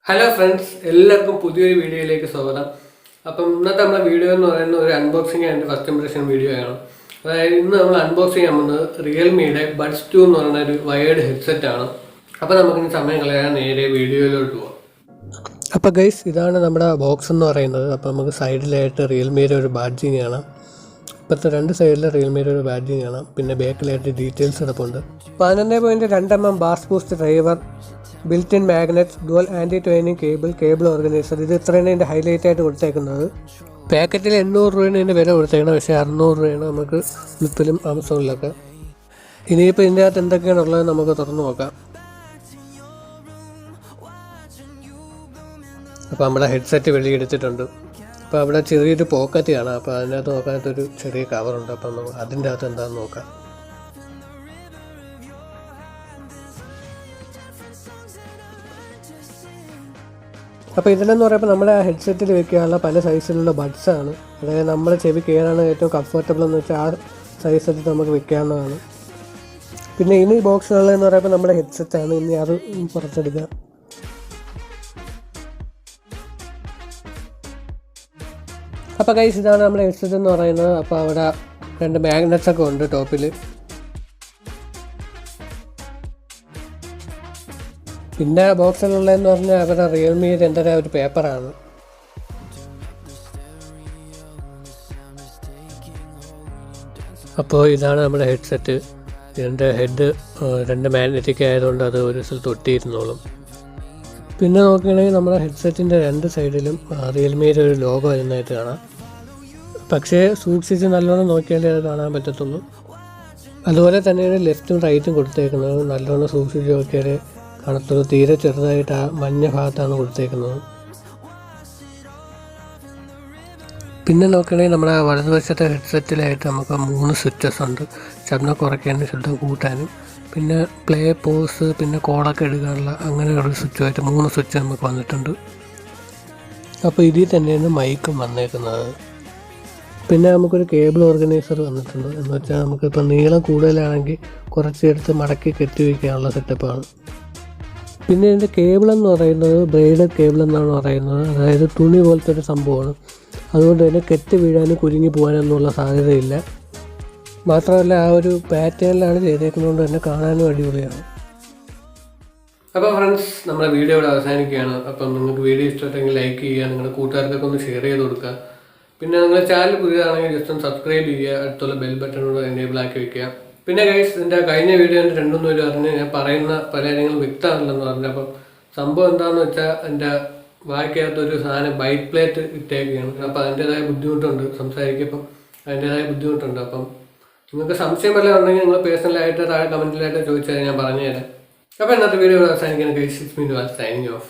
Hello friends, എല്ലാവർക്കും പുതിയൊരു വീഡിയോയിലേക്ക് സ്വാഗതം. അപ്പം ഇന്നത്തെ നമ്മുടെ വീഡിയോ എന്ന് പറയുന്നത് ഒരു unboxing and first impression video ആണ്. അതായത് ഇന്ന് നമ്മൾ അൺബോക്സ് ചെയ്യാൻ പോകുന്നത് റിയൽമിയുടെ ബഡ്സ് 2 എന്ന് പറയുന്ന ഒരു വയേർഡ് ഹെഡ്സെറ്റ് ആണ്. അപ്പോൾ നമുക്കിനി സമയം കളയാൻ നേരെ വീഡിയോയിലോട്ട് പോകാം. അപ്പോൾ ഗൈസ്, ഇതാണ് നമ്മുടെ ബോക്സ് എന്ന് പറയുന്നത്. അപ്പോൾ നമുക്ക് സൈഡിലായിട്ട് റിയൽമിയുടെ ഒരു ബാഡ്ജിങ് കാണാം. ഇപ്പോഴത്തെ രണ്ട് സൈഡിൽ റിയൽമിയുടെ ഒരു ബാഡ്ജിങ് കാണാം. പിന്നെ ബാക്കിലായിട്ട് ഡീറ്റെയിൽസ് കിടപ്പുണ്ട്. 11.2 mm bass boost driver, built in magnets, dual anti twining cable organiser. ഇത് ഇത്രയാണ് ഇതിൻ്റെ ഹൈലൈറ്റ് ആയിട്ട് കൊടുത്തേക്കുന്നത്. പാക്കറ്റിൽ 800 രൂപയാണ് ഇതിൻ്റെ വില കൊടുത്തേക്കുന്നത്. പക്ഷേ 600 രൂപയാണ് നമുക്ക് ഫ്ലിപ്പിലും ആമസോണിലൊക്കെ. ഇനിയിപ്പോൾ ഇതിൻ്റെ അകത്ത് എന്തൊക്കെയാണുള്ളത് നമുക്ക് തുറന്നു നോക്കാം. അപ്പോൾ നമ്മുടെ ഹെഡ്സെറ്റ് വെളിയെടുത്തിട്ടുണ്ട്. അപ്പോൾ അവിടെ ചെറിയൊരു പോക്കറ്റ് കാണാം. അപ്പോൾ അതിനകത്ത് നോക്കാത്തൊരു ചെറിയ കവറുണ്ട്. അപ്പം നമുക്ക് അതിൻ്റെ അകത്ത് എന്താണെന്ന് നോക്കാം. അപ്പോൾ ഇതിലെന്ന് പറയുമ്പോൾ നമ്മുടെ ആ ഹെഡ്സെറ്റിൽ വെക്കാനുള്ള പല സൈസിലുള്ള ബഡ്സാണ്. അതായത് നമ്മുടെ ചെവിക്ക് ഏതാണ് ഏറ്റവും കംഫർട്ടബിൾ എന്ന് വെച്ചാൽ ആ സൈസെടുത്ത് നമുക്ക് വെക്കാവുന്നതാണ്. പിന്നെ ഇനി ബോക്സിലുള്ളതെന്ന് പറയുമ്പോൾ നമ്മുടെ ഹെഡ്സെറ്റാണ്. ഇനി അത് പുറത്തെടുക്കാം. അപ്പോൾ ഗൈസ്, ഇതാണ് നമ്മുടെ ഹെഡ്സെറ്റ് എന്ന് പറയുന്നത്. അപ്പോൾ അവിടെ 2 മാഗ്നറ്റ്സ് ഒക്കെ ഉണ്ട് ടോപ്പിൽ. പിന്നെ ബോക്സിലുള്ളതെന്ന് പറഞ്ഞാൽ അവരുടെ റിയൽമിയുടെ എന്തൊരു ഒരു പേപ്പറാണ്. അപ്പോൾ ഇതാണ് നമ്മുടെ ഹെഡ്സെറ്റ്. ഇതിൻ്റെ ഹെഡ് 2 മാഗ്നറ്റിക് ആയതുകൊണ്ട് അത് ഒരു സ്ഥലത്ത് ഒട്ടിയിരുന്നോളും. പിന്നെ നോക്കുകയാണെങ്കിൽ നമ്മുടെ ഹെഡ്സെറ്റിൻ്റെ 2 സൈഡിലും റിയൽമിയുടെ ഒരു ലോഗോ വരുന്നതായിട്ട് കാണാം. പക്ഷേ സൂക്ഷിച്ച് നല്ലോണം നോക്കിയാലേ അത് കാണാൻ പറ്റത്തുള്ളൂ. അതുപോലെ തന്നെയാണ് ലെഫ്റ്റും റൈറ്റും കൊടുത്തേക്കുന്നത്. നല്ലോണം സൂക്ഷിച്ച് നോക്കിയാലേ കാണത്തുള്ളൂ. തീരെ ചെറുതായിട്ട് ആ മഞ്ഞ ഭാഗത്താണ് കൊടുത്തേക്കുന്നത്. പിന്നെ നോക്കുകയാണെങ്കിൽ നമ്മുടെ വലതുവശത്തെ ഹെഡ്സെറ്റിലായിട്ട് നമുക്ക് 3 സ്വിച്ചസ് ഉണ്ട്. ശബ്ദം കുറയ്ക്കാനും ശബ്ദം കൂട്ടാനും. പിന്നെ പ്ലേ, പോസ്, പിന്നെ കോളൊക്കെ എടുക്കാനുള്ള അങ്ങനെ ഒരു സ്വിച്ചുമായിട്ട് 3 സ്വിച്ച് നമുക്ക് വന്നിട്ടുണ്ട്. അപ്പോൾ ഇതിൽ തന്നെയാണ് മൈക്കും വന്നേക്കുന്നത്. പിന്നെ നമുക്കൊരു കേബിൾ ഓർഗനൈസർ വന്നിട്ടുണ്ട്. എന്ന് വെച്ചാൽ നമുക്കിപ്പോൾ നീളം കൂടുതലാണെങ്കിൽ കുറച്ചെടുത്ത് മടക്കി കെട്ടി വയ്ക്കാനുള്ള സെറ്റപ്പാണ്. പിന്നെ ഇതിൻ്റെ കേബിളെന്ന് പറയുന്നത് ബ്രൈഡഡ് കേബിൾ എന്നാണ് പറയുന്നത്. അതായത് തുണി പോലത്തെ ഒരു സംഭവമാണ്. അതുകൊണ്ട് തന്നെ കെട്ട് വീഴാനും കുരുങ്ങി പോകാനൊന്നുള്ള സാധ്യതയില്ല. മാത്രമല്ല ആ ഒരു പാറ്റേണിലാണ് ചെയ്തേക്കുന്നതുകൊണ്ട് തന്നെ കാണാനും അടിപൊളിയാണ്. അപ്പോൾ ഫ്രണ്ട്സ്, നമ്മുടെ വീഡിയോ ഇവിടെ അവസാനിക്കുകയാണ്. അപ്പം നിങ്ങൾക്ക് വീഡിയോ ഇഷ്ടപ്പെട്ടെങ്കിൽ ലൈക്ക് ചെയ്യുക, നിങ്ങളുടെ കൂട്ടുകാർക്കൊക്കെ ഒന്ന് ഷെയർ ചെയ്ത് കൊടുക്കുക. പിന്നെ നിങ്ങളുടെ ചാനൽ പുതിയതാണെങ്കിൽ ജസ്റ്റ് ഒന്ന് സബ്സ്ക്രൈബ് ചെയ്യുക, അടുത്തുള്ള ബെൽ ബട്ടണോട് എനേബിൾ ആക്കി വയ്ക്കുക. പിന്നെ ഗൈസ്, എൻ്റെ കഴിഞ്ഞ വീഡിയോ എൻ്റെ 2-3 പേര് പറഞ്ഞ് ഞാൻ പറയുന്ന പല കാര്യങ്ങളും വ്യക്തമാണല്ലെന്ന് പറഞ്ഞു. അപ്പം സംഭവം എന്താണെന്ന് വെച്ചാൽ എൻ്റെ വായിക്കകത്തൊരു സാധനം ബൈറ്റ് പ്ലേറ്റ് ഇട്ടേക്കുകയാണ്. അപ്പോൾ അതിൻ്റേതായ ബുദ്ധിമുട്ടുണ്ട്, സംസാരിക്കുമ്പം അതിൻ്റേതായ ബുദ്ധിമുട്ടുണ്ട്. അപ്പം നിങ്ങൾക്ക് സംശയം വല്ലതും ഉണ്ടെങ്കിൽ നിങ്ങൾ പേഴ്സണലായിട്ട് താഴെ കമൻറ്റിലായിട്ട് ചോദിച്ചാൽ ഞാൻ പറഞ്ഞുതരാം. അപ്പോൾ ഇന്നത്തെ വീഡിയോ അവസാനിക്കാൻ guys, it's me signing off.